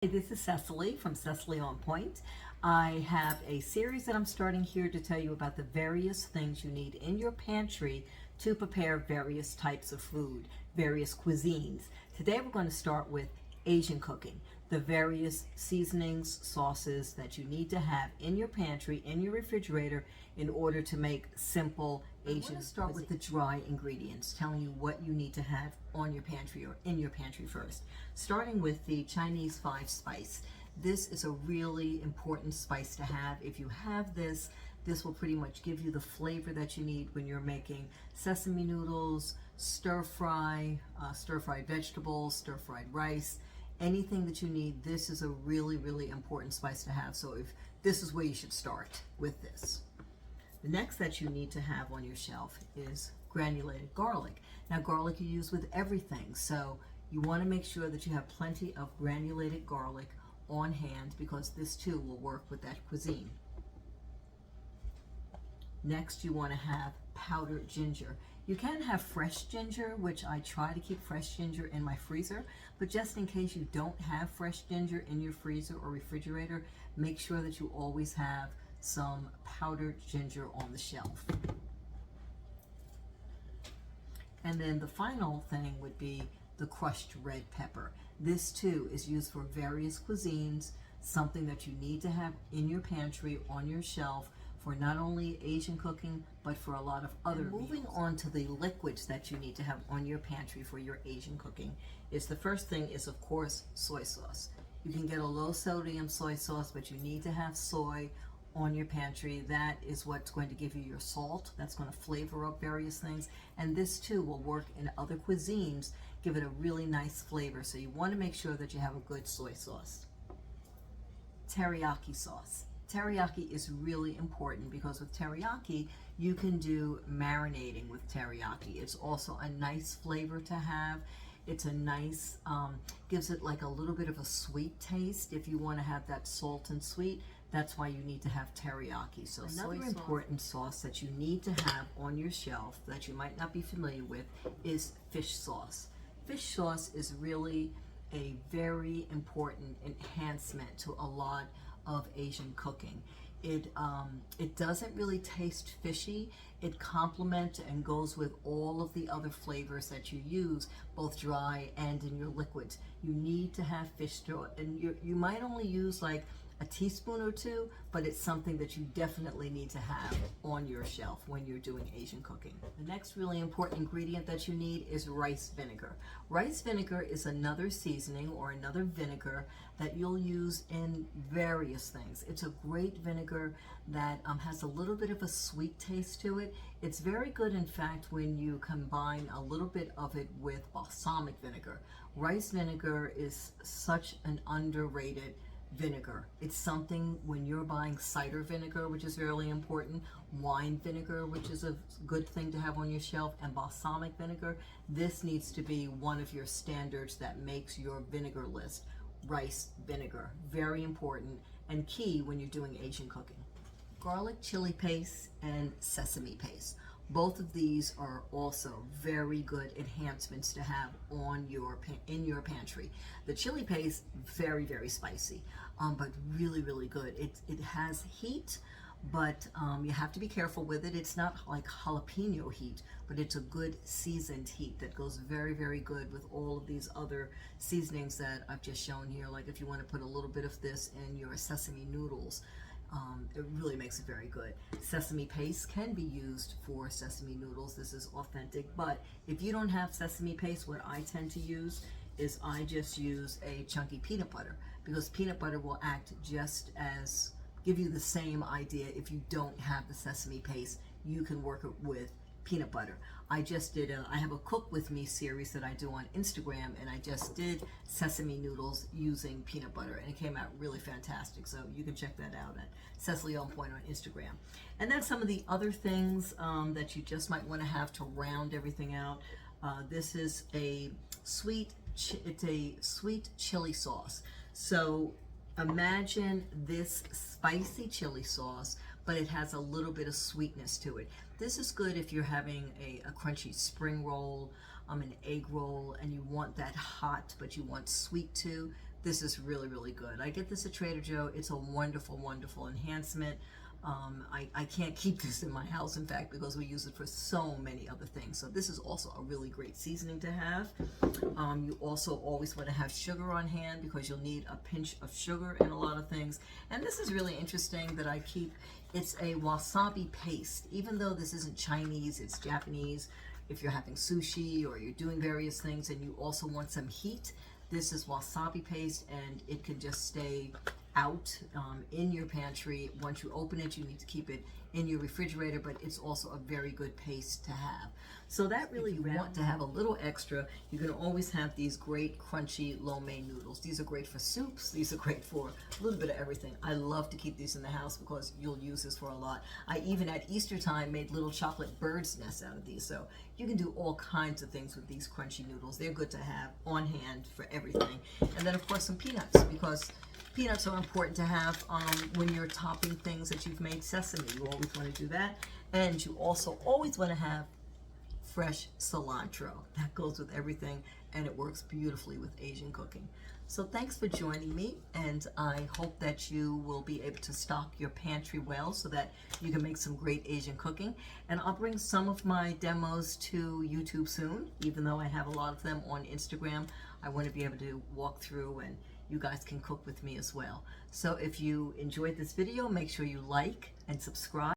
Hey, this is Cecily from Cecily on Point. I have a series that I'm starting here to tell you about the various things you need in your pantry to prepare various types of food, various cuisines. Today we're going to start with Asian cooking, the various seasonings, sauces that you need to have in your pantry, in your refrigerator, in order to make simple Asian. I'm going to start with the dry ingredients, telling you what you need to have on your pantry or in your pantry first. Starting with the Chinese 5 spice. This is a really important spice to have. If you have this, this will pretty much give you the flavor that you need when you're making sesame noodles, stir-fried vegetables, stir-fried rice, anything that you need. This is a really, really important spice to have. So if this is where you should start with this. The next that you need to have on your shelf is granulated garlic. Now garlic you use with everything, so you want to make sure that you have plenty of granulated garlic on hand because this too will work with that cuisine. Next you want to have powdered ginger. You can have fresh ginger, which I try to keep fresh ginger in my freezer, but just in case you don't have fresh ginger in your freezer or refrigerator, make sure that you always have some powdered ginger on the shelf. And then the final thing would be the crushed red pepper. This too is used for various cuisines, something that you need to have in your pantry, on your shelf, for not only Asian cooking, but for a lot of other meals. Moving on to the liquids that you need to have on your pantry for your Asian cooking, is the first thing is of course soy sauce. You can get a low sodium soy sauce, but you need to have soy on your pantry. That is what's going to give you your salt. That's going to flavor up various things. And this too will work in other cuisines, give it a really nice flavor. So you want to make sure that you have a good soy sauce. Teriyaki sauce. Teriyaki is really important because with teriyaki, you can do marinating with teriyaki. It's also a nice flavor to have. It's a nice, gives it like a little bit of a sweet taste if you want to have that salt and sweet. That's why you need to have teriyaki. So another important sauce that you need to have on your shelf that you might not be familiar with is fish sauce. Fish sauce is really a very important enhancement to a lot of Asian cooking. It doesn't really taste fishy. It complements and goes with all of the other flavors that you use, both dry and in your liquids. You need to have fish sauce, and you might only use like a teaspoon or two, but it's something that you definitely need to have on your shelf when you're doing Asian cooking. The next really important ingredient that you need is rice vinegar. Rice vinegar is another seasoning or another vinegar that you'll use in various things. It's a great vinegar that has a little bit of a sweet taste to it. It's very good, in fact, when you combine a little bit of it with balsamic vinegar. Rice vinegar is such an underrated vinegar. It's something when you're buying cider vinegar, which is really important, wine vinegar, which is a good thing to have on your shelf, and balsamic vinegar. This needs to be one of your standards that makes your vinegar list. Rice vinegar, very important and key when you're doing Asian cooking. Garlic chili paste and sesame paste. Both of these are also very good enhancements to have on in your pantry. The chili paste, very, very spicy, but really, really good. It has heat, but you have to be careful with it. It's not like jalapeno heat, but it's a good seasoned heat that goes very, very good with all of these other seasonings that I've just shown here. Like if you want to put a little bit of this in your sesame noodles, it really makes it very good. Sesame paste can be used for sesame noodles. This is authentic, but if you don't have sesame paste, what I tend to use is I just use a chunky peanut butter, because peanut butter will act just as, give you the same idea. If you don't have the sesame paste, you can work it with peanut butter. I just did I have a cook with me series that I do on Instagram, and I just did sesame noodles using peanut butter, and it came out really fantastic. So you can check that out at Cecily on Point on Instagram. And then some of the other things that you just might want to have to round everything out. This is a sweet chili sauce. So imagine this spicy chili sauce, but it has a little bit of sweetness to it. This is good if you're having a crunchy spring roll, an egg roll, and you want that hot, but you want sweet too. this is really, really good. I get this at Trader Joe. It's a wonderful, wonderful enhancement. I can't keep this in my house, in fact, because we use it for so many other things. So this is also a really great seasoning to have. You also always want to have sugar on hand because you'll need a pinch of sugar in a lot of things. And this is really interesting that I keep. It's a wasabi paste. Even though this isn't Chinese, it's Japanese. If you're having sushi or you're doing various things and you also want some heat, this is wasabi paste, and it can just stay out in your pantry. Once you open it, you need to keep it in your refrigerator, but it's also a very good paste to have. So that really, you want to have a little extra, you can always have these great crunchy lo mein noodles. These are great for soups. These are great for a little bit of everything. I love to keep these in the house because you'll use this for a lot. I even at Easter time made little chocolate bird's nests out of these. So you can do all kinds of things with these crunchy noodles. They're good to have on hand for everything. And then of course some peanuts, because peanuts are important to have when you're topping things that you've made. Sesame, you always want to do that. And you also always want to have fresh cilantro. That goes with everything, and it works beautifully with Asian cooking. So thanks for joining me, and I hope that you will be able to stock your pantry well so that you can make some great Asian cooking. And I'll bring some of my demos to YouTube soon, even though I have a lot of them on Instagram. I want to be able to walk through and you guys can cook with me as well. So if you enjoyed this video, make sure you like and subscribe.